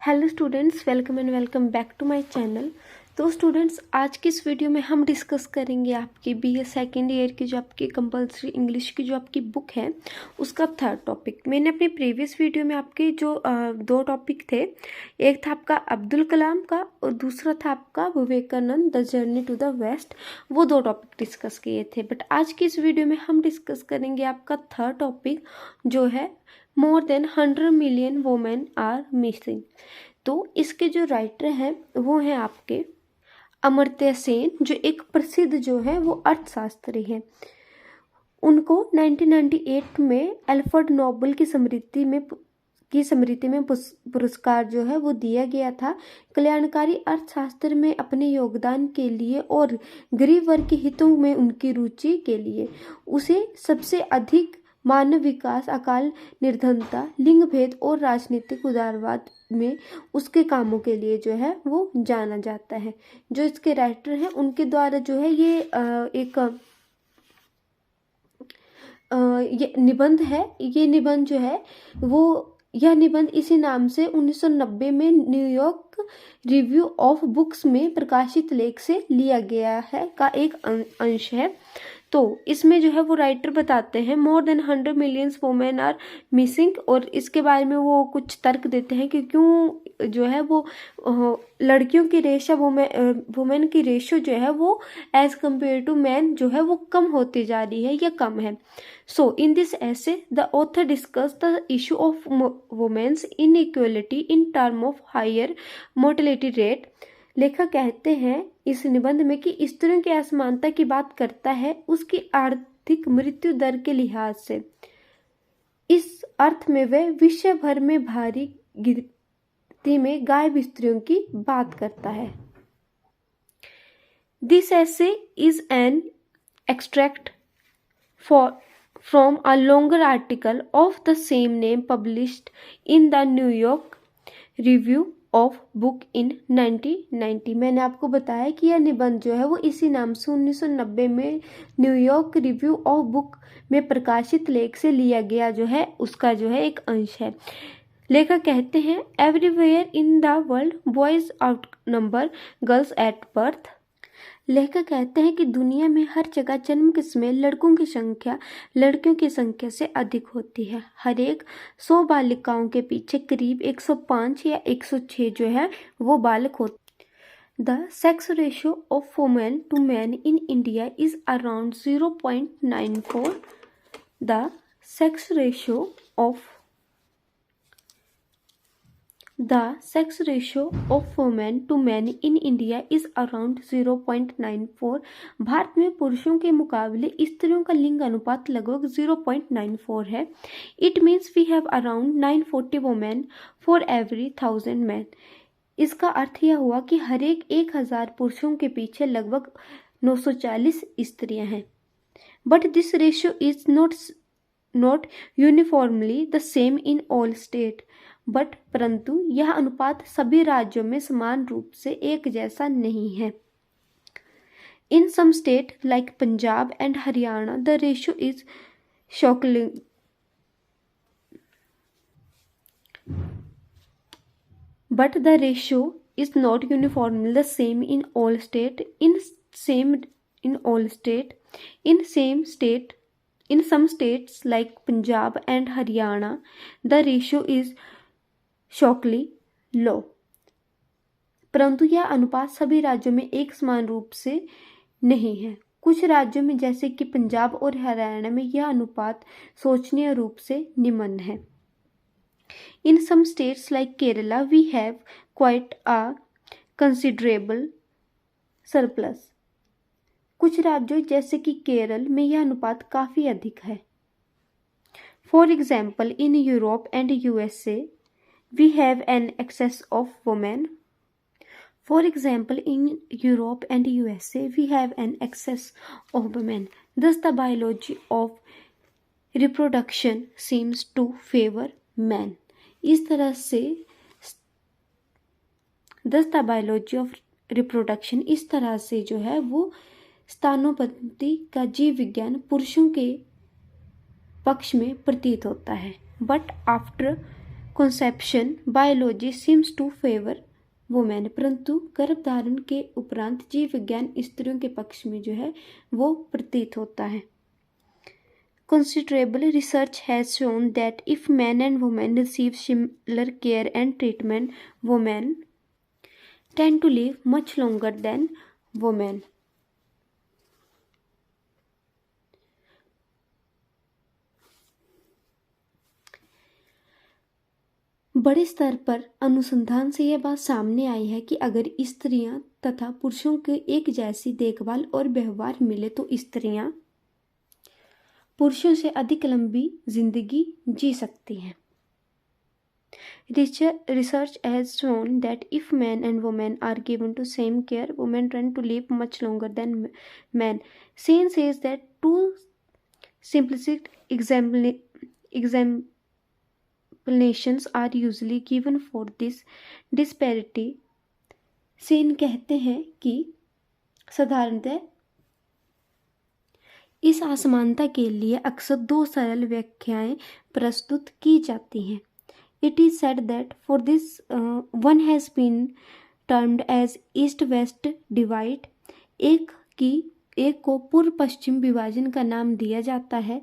Hello students, welcome and welcome back to my channel. तो students, आज की इस वीडियो में हम डिस्कस करेंगे आपकी बीए सेकेंड ईयर की जो आपकी कंपलसरी इंग्लिश की जो आपकी बुक है उसका थर्ड टॉपिक। मैंने अपनी प्रीवियस वीडियो में आपके जो दो टॉपिक थे, एक था आपका अब्दुल कलाम का और दूसरा था आपका Vivekananda the journey to the west, वो दो टॉपिक डिस्कस किए थे। बट आज की इस वीडियो में हम डिस्कस करेंगे आपका थर्ड टॉपिक जो है more than 100 million women are missing. तो इसके जो राइटर हैं वो हैं आपके अमर्त्य सेन, जो एक प्रसिद्ध जो है वो अर्थशास्त्री हैं। उनको 1998 में अल्फ्रेड नोबेल की स्मृति में पुरस्कार जो है वो दिया गया था कल्याणकारी अर्थशास्त्र में अपने योगदान के लिए और गरीब वर्ग के हितों में उनकी रुचि के लिए। उसे सबसे अधिक मानव विकास, अकाल निर्धनता, लिंग भेद और राजनीतिक उदारवाद में उसके कामों के लिए जो है वो जाना जाता है। जो इसके राइटर हैं उनके द्वारा जो है ये निबंध है। ये निबंध जो है वो यह निबंध इसी नाम से 1990 में न्यूयॉर्क रिव्यू ऑफ बुक्स में प्रकाशित लेख से लिया गया है का एक अंश है। तो इसमें जो है वो राइटर बताते हैं more than 100 millions women are missing, और इसके बारे में वो कुछ तर्क देते हैं कि क्यों जो है वो लड़कियों की रेशो वुमेन की रेशो जो है वो एज कम्पेयर टू मैन जो है वो कम होती जा रही है या कम है। So in this essay the author discuss the issue of women's inequality in term of higher mortality rate. लेखक कहते हैं इस निबंध में कि स्त्रियों की असमानता की बात करता है उसकी आर्थिक मृत्यु दर के लिहाज से। इस अर्थ में वह विश्व भर में भारी गिनती में गायब स्त्रियों की बात करता है। This essay is an extract from a longer article of the same name published in the New York Review of book in 1990। मैंने आपको बताया कि यह निबंध जो है वो इसी नाम से 1990 में न्यूयॉर्क रिव्यू ऑफ बुक में प्रकाशित लेख से लिया गया जो है उसका जो है एक अंश है। लेखक कहते हैं everywhere in the world boys out number girls at birth. लेखक कहते हैं कि दुनिया में हर जगह जन्म के समय लड़कों की संख्या लड़कियों की संख्या से अधिक होती है। हर एक 100 बालिकाओं के पीछे करीब 105 या 106 जो है वो बालक होते। The sex ratio of women to man in India is around 0.94। The sex ratio of The sex ratio of women to men in India is around 0.94। Bharat में पुरुषों के मुकाबले स्त्रियों का लिंग अनुपात लगभग 0.94 है। It means we have around 940 women for every 1000 men। इसका अर्थ यह हुआ कि हर एक 1000 पुरुषों के पीछे लगभग 940 स्त्रियां हैं। But this ratio is not uniformly the same in all states। But परंतु यह अनुपात सभी राज्यों में समान रूप से एक जैसा नहीं है। In some state like Punjab and Haryana the ratio is shocking, but the ratio is not uniformly the same in all state. In some states like Punjab and Haryana, the ratio is shockingly low। परंतु यह अनुपात सभी राज्यों में एक समान रूप से नहीं है। कुछ राज्यों में जैसे कि पंजाब और हरियाणा में यह अनुपात शोचनीय रूप से निम्न है। In some states like Kerala, we have quite a considerable surplus। कुछ राज्यों जैसे कि केरल में यह अनुपात काफी अधिक है। For example in Europe and USA we have an excess of women. For example in Europe and USA we have an excess of women. Thus the biology of reproduction seems to favour man. इस तरह से दस the biology of reproduction इस तरह से जो है वो स्थानोपत्ति का जीव विज्ञान पुरुषों के पक्ष में प्रतीत होता है। But after conception biology seems to favor women, परंतु गर्भधारण के उपरांत जीव विज्ञान स्त्रियों के पक्ष में जो है वो प्रतीत होता है। Considerable research has shown that if men and women receive similar care and treatment, women tend to live much longer than women. बड़े स्तर पर अनुसंधान से यह बात सामने आई है कि अगर स्त्रियां तथा पुरुषों को एक जैसी देखभाल और व्यवहार मिले तो स्त्रियां पुरुषों से अधिक लंबी जिंदगी जी सकती हैं। Research has shown that if men and women are given to same care, women tend to live much longer than men. Sen says that two simplistic explanations are usually given for this disparity. Sen कहते हैं कि साधारणतः इस असमानता के लिए अक्सर दो सरल व्याख्याएं प्रस्तुत की जाती हैं। It is said that for this one has been termed as East-West divide. एक को पूर्व पश्चिम विभाजन का नाम दिया जाता है।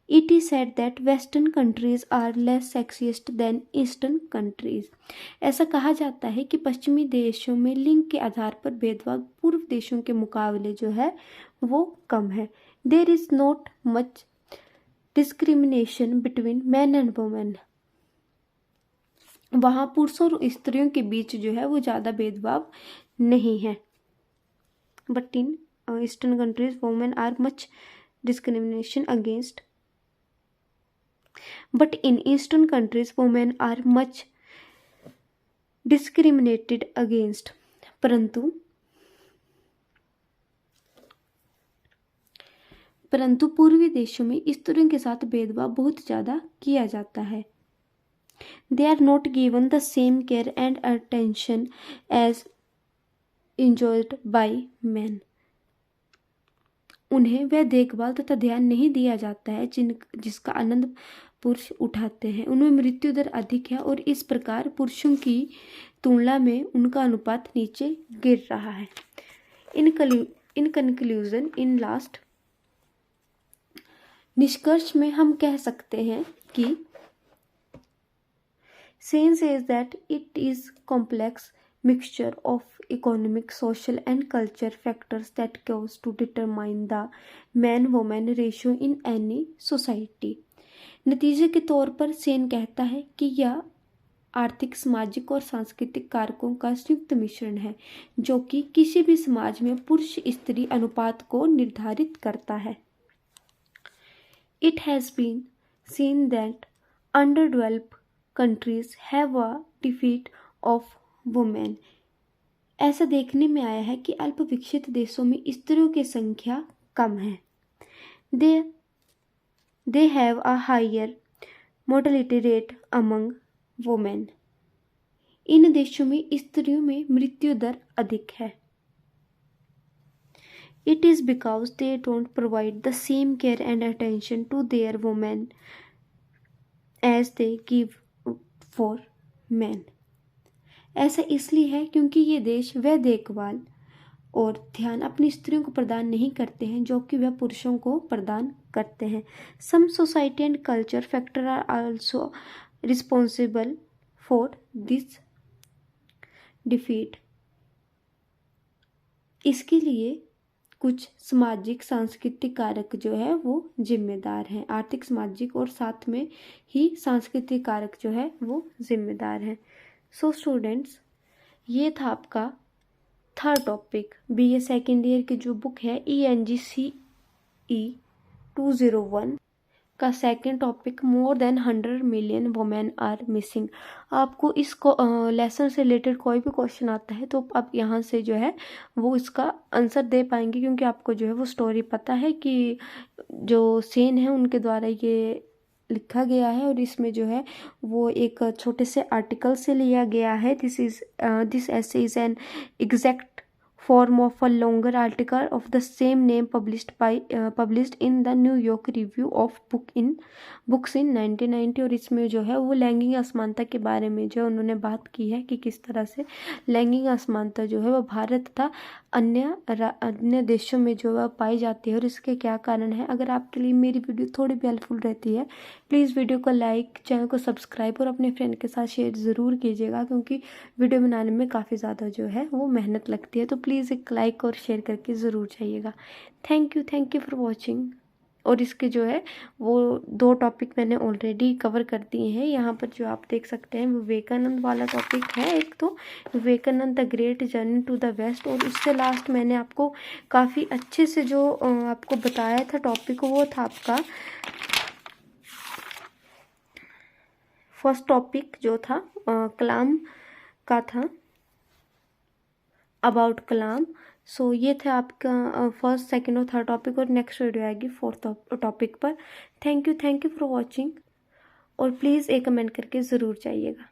It is said that Western countries are less sexist than Eastern countries. ऐसा कहा जाता है कि पश्चिमी देशों में लिंग के आधार पर भेदभाव पूर्व देशों के मुकाबले जो है वो कम है। There is not much discrimination between men and women. वहाँ पुरुषों और स्त्रियों के बीच जो है वो ज़्यादा भेदभाव नहीं है। But in Eastern countries, women are much discrimination against. But in Eastern countries, women are much discriminated against. परंतु पूर्वी देशों में स्त्रियों के साथ भेदभाव बहुत ज़्यादा किया जाता है। They are not given the same care and attention as enjoyed by men. उन्हें वह देखभाल तथा ध्यान नहीं दिया जाता है जिसका आनंद पुरुष उठाते हैं। उनमें मृत्यु दर अधिक है और इस प्रकार पुरुषों की तुलना में उनका अनुपात नीचे गिर रहा है। इन कंक्लूजन इन लास्ट निष्कर्ष में हम कह सकते हैं कि Sen says that it is complex mixture of economic, social and culture factors that goes to determine the man-woman ratio in any society. नतीजे के तौर पर सेन कहता है कि यह आर्थिक, सामाजिक और सांस्कृतिक कारकों का संयुक्त मिश्रण है जो कि किसी भी समाज में पुरुष स्त्री अनुपात को निर्धारित करता है। It has been seen that underdeveloped countries have a defeat of women. ऐसा देखने में आया है कि अल्प विकसित देशों में स्त्रियों की संख्या कम है। They have a higher mortality rate among women. इन देशों में स्त्रियों में मृत्यु दर अधिक है। It is because they don't provide the same care and attention to their women as they give for men. ऐसा इसलिए है क्योंकि ये देश वह देखभाल और ध्यान अपनी स्त्रियों को प्रदान नहीं करते हैं जो कि वह पुरुषों को प्रदान करते हैं। Some society and culture factors are also responsible for this defeat. इसके लिए कुछ सामाजिक सांस्कृतिक कारक जो है वो जिम्मेदार हैं। आर्थिक, सामाजिक और साथ में ही सांस्कृतिक कारक जो है वो जिम्मेदार हैं। सो स्टूडेंट्स, ये था आपका third topic BA second year की जो बुक है ENGCE 201 का second topic more than 100 million women are missing. आपको इस लेसन से रिलेटेड कोई भी क्वेश्चन आता है तो आप यहाँ से जो है वो इसका आंसर दे पाएंगे क्योंकि आपको जो है वो स्टोरी पता है कि जो सेन है उनके द्वारा ये लिखा गया है और इसमें जो है वो एक छोटे से आर्टिकल से लिया गया है। This essay is an exact form of a longer article of the same name published in the New York Review of Books in 1990। और इसमें जो है वो लैंगिक असमानता के बारे में जो उन्होंने बात की है कि किस तरह से लैंगिक असमानता जो है वो भारत तथा अन्य देशों में जो है पाई जाती है और इसके क्या कारण है। अगर आपके लिए मेरी वीडियो थोड़ी भी हेल्पफुल रहती है, प्लीज़ वीडियो को लाइक, चैनल को सब्सक्राइब और अपने फ्रेंड के साथ शेयर ज़रूर कीजिएगा, क्योंकि वीडियो बनाने में काफ़ी ज़्यादा जो है वो मेहनत लगती है। तो प्लीज़ एक लाइक और शेयर करके ज़रूर जाइएगा। Thank you for watching. और इसके जो है वो 2 टॉपिक मैंने ऑलरेडी कवर कर दिए हैं। यहाँ पर जो आप देख सकते हैं विवेकानंद वाला टॉपिक है एक, तो Vivekananda the great journey to the west. और उससे लास्ट मैंने आपको काफ़ी अच्छे से जो आपको बताया था टॉपिक, वो था आपका फर्स्ट टॉपिक जो था कलाम का था, अबाउट कलाम। सो ये था आपका फर्स्ट, सेकंड और थर्ड टॉपिक, और नेक्स्ट वीडियो आएगी फोर्थ टॉपिक पर। Thank you for watching. और प्लीज़ एक कमेंट करके ज़रूर जाइएगा।